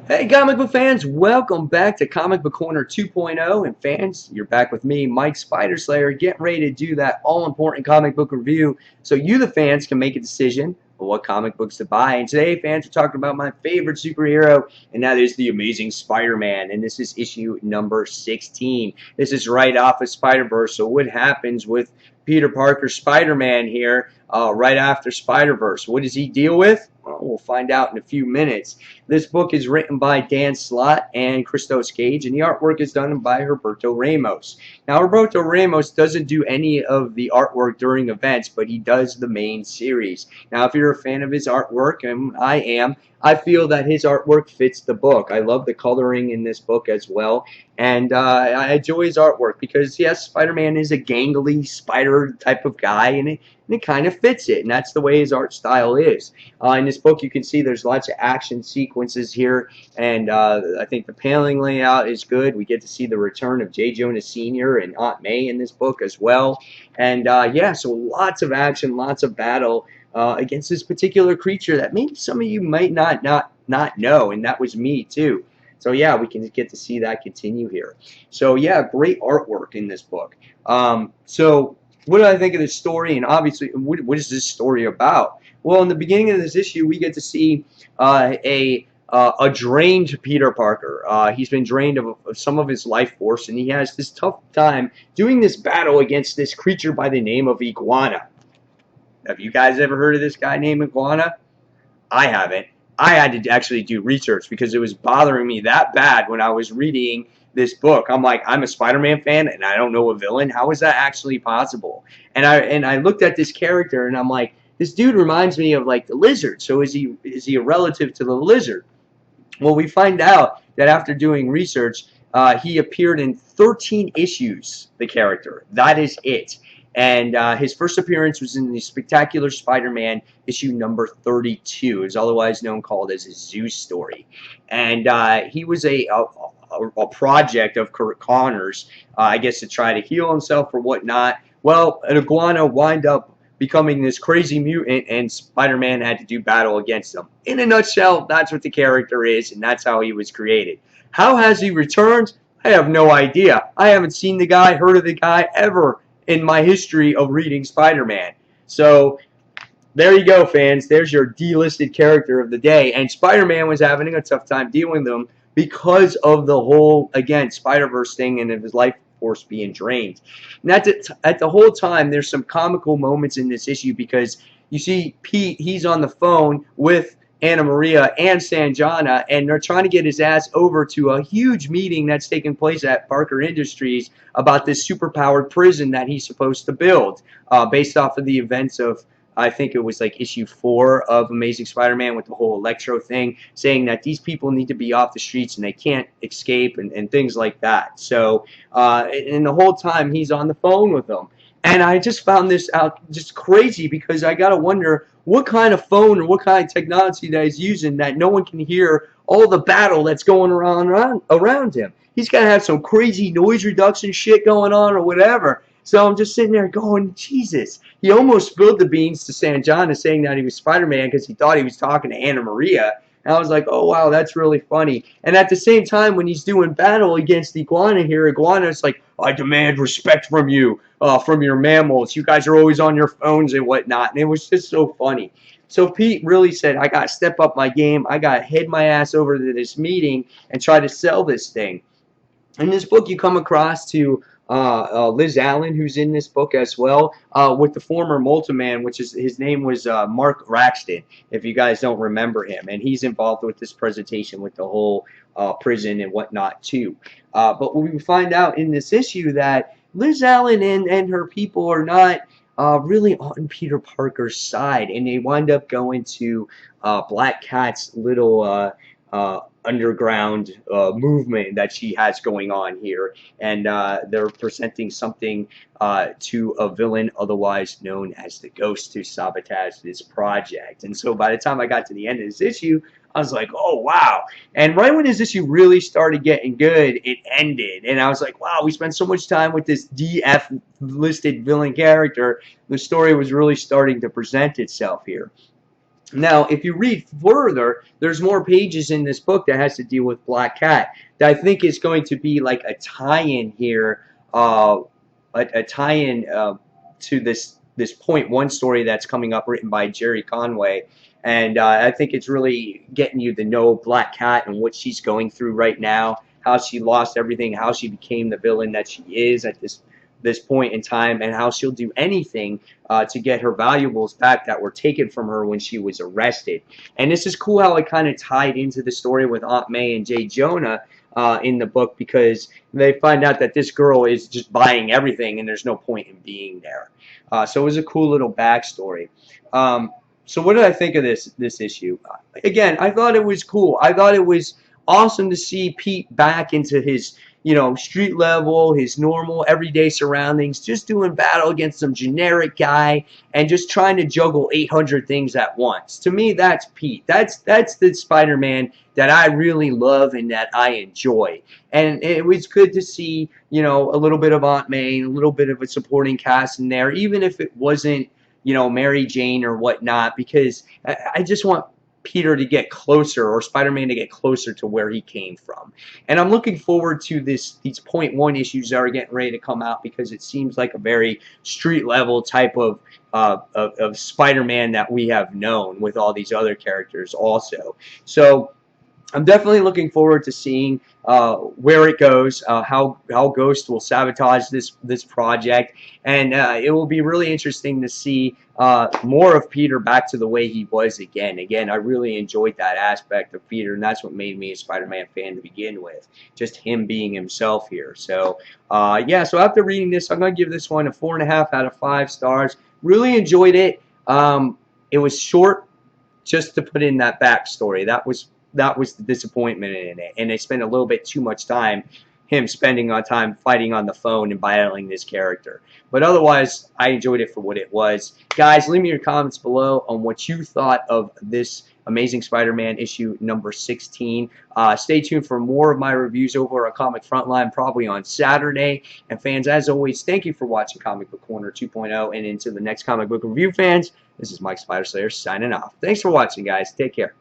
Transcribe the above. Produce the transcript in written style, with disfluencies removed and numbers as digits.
Hey, comic book fans, welcome back to Comic Book Corner 2.0. And fans, you're back with me, Mike Spider Slayer, getting ready to do that all-important comic book review so you, the fans, can make a decision on what comic books to buy. And today, fans, we're talking about my favorite superhero, and that is the Amazing Spider-Man. And this is issue number 16. This is right off of Spider-Verse. So what happens with Peter Parker Spider-Man here right after Spider-Verse? What does he deal with? Well, we'll find out in a few minutes. This book is written by Dan Slott and Christos Gage, and the artwork is done by Roberto Ramos. Now, Roberto Ramos doesn't do any of the artwork during events, but he does the main series. Now, if you're a fan of his artwork, and I am, I feel that his artwork fits the book. I love the coloring in this book as well, and I enjoy his artwork because, yes, Spider-Man is a gangly spider type of guy, and it kind of fits it, and that's the way his art style is. In this book, you can see there's lots of action sequences here, and I think the paneling layout is good. We get to see the return of J. Jonah Sr. and Aunt May in this book as well, and yeah, so lots of action, lots of battle against this particular creature that maybe some of you might not know, and that was me too. So yeah, we can get to see that continue here. So yeah, great artwork in this book. So what do I think of this story? And obviously, what is this story about? Well, in the beginning of this issue, we get to see a drained Peter Parker. He's been drained of some of his life force, and he has this tough time doing this battle against this creature by the name of Iguana. Have you guys ever heard of this guy named Iguana? I haven't. I had to actually do research because it was bothering me that bad when I was reading this book. I'm like, I'm a Spider-Man fan and I don't know a villain. How is that actually possible? And I looked at this character and I'm like, this dude reminds me of like the Lizard. So is he a relative to the Lizard? Well, we find out that after doing research, he appeared in 13 issues, the character. That is it. And his first appearance was in the Spectacular Spider-Man issue number 32. It's otherwise known called as a Zeus story. And he was a project of Kurt Connor's, I guess, to try to heal himself or whatnot. Well, an iguana wind up becoming this crazy mutant, and Spider-Man had to do battle against him. In a nutshell, that's what the character is, and that's how he was created. How has he returned? I have no idea. I haven't seen the guy, heard of the guy ever in my history of reading Spider-Man. So there you go, fans. There's your delisted character of the day. And Spider-Man was having a tough time dealing with them because of the whole, again, Spider-Verse thing and of his life force being drained. And at the whole time, there's some comical moments in this issue because you see Pete, he's on the phone with Anna Maria and Sanjana, and they're trying to get his ass over to a huge meeting that's taking place at Parker Industries about this superpowered prison that he's supposed to build based off of the events of, I think it was like issue 4 of Amazing Spider-Man with the whole Electro thing, saying that these people need to be off the streets and they can't escape and things like that. So, and the whole time he's on the phone with them. And I just found this out just crazy because I got to wonder what kind of phone or what kind of technology that he's using that no one can hear all the battle that's going around him. He's got to have some crazy noise reduction shit going on or whatever. So I'm just sitting there going, Jesus. He almost spilled the beans to Sanjana saying that he was Spider-Man because he thought he was talking to Anna Maria. And I was like, oh, wow, that's really funny. And at the same time, when he's doing battle against Iguana here, Iguana's like, I demand respect from you, from your mammals. You guys are always on your phones and whatnot. And it was just so funny. So Pete really said, I got to step up my game. I got to head my ass over to this meeting and try to sell this thing. In this book, you come across to Liz Allen, who's in this book as well, with the former Multiman, which is his name was Mark Raxton, if you guys don't remember him, and he's involved with this presentation with the whole prison and whatnot too. But we find out in this issue that Liz Allen and her people are not really on Peter Parker's side, and they wind up going to Black Cat's little underground movement that she has going on here, and they're presenting something to a villain otherwise known as the Ghost to sabotage this project. And so by the time I got to the end of this issue, I was like, oh wow. And right when this issue really started getting good, it ended, and I was like, wow, we spent so much time with this DF listed villain character. The story was really starting to present itself here. Now, if you read further, there's more pages in this book that has to deal with Black Cat that I think is going to be like a tie-in here, a tie-in to this point one story that's coming up written by Jerry Conway. And I think it's really getting you to know Black Cat and what she's going through right now, how she lost everything, how she became the villain that she is at this point in time, and how she'll do anything to get her valuables back that were taken from her when she was arrested. And this is cool how it kind of tied into the story with Aunt May and Jay Jonah in the book, because they find out that this girl is just buying everything and there's no point in being there. So it was a cool little backstory. So what did I think of this issue? Again, I thought it was cool. I thought it was awesome to see Pete back into his, street level, his normal everyday surroundings, just doing battle against some generic guy and just trying to juggle 800 things at once. To me, that's Pete. That's the Spider-Man that I really love and that I enjoy. And it was good to see, a little bit of Aunt May, a little bit of a supporting cast in there, even if it wasn't, Mary Jane or whatnot, because I just want Peter to get closer, or Spider-Man to get closer to where he came from. And I'm looking forward to these point one issues that are getting ready to come out, because it seems like a very street level type of Spider-Man that we have known with all these other characters also. So I'm definitely looking forward to seeing where it goes, how Ghost will sabotage this project, and it will be really interesting to see more of Peter back to the way he was again. Again, I really enjoyed that aspect of Peter, and that's what made me a Spider-Man fan to begin with, just him being himself here. So, yeah, so after reading this, I'm going to give this one a 4.5 out of 5 stars. Really enjoyed it. It was short, just to put in that backstory. That was the disappointment in it, and they spent a little bit too much time spending on time fighting on the phone and battling this character. But otherwise, I enjoyed it for what it was. Guys, leave me your comments below on what you thought of this Amazing Spider-Man issue number 16. Stay tuned for more of my reviews over at Comic Frontline, probably on Saturday. And fans, as always, thank you for watching Comic Book Corner 2.0. And into the next comic book review, fans, this is Mike Spider Slayer signing off. Thanks for watching, guys. Take care.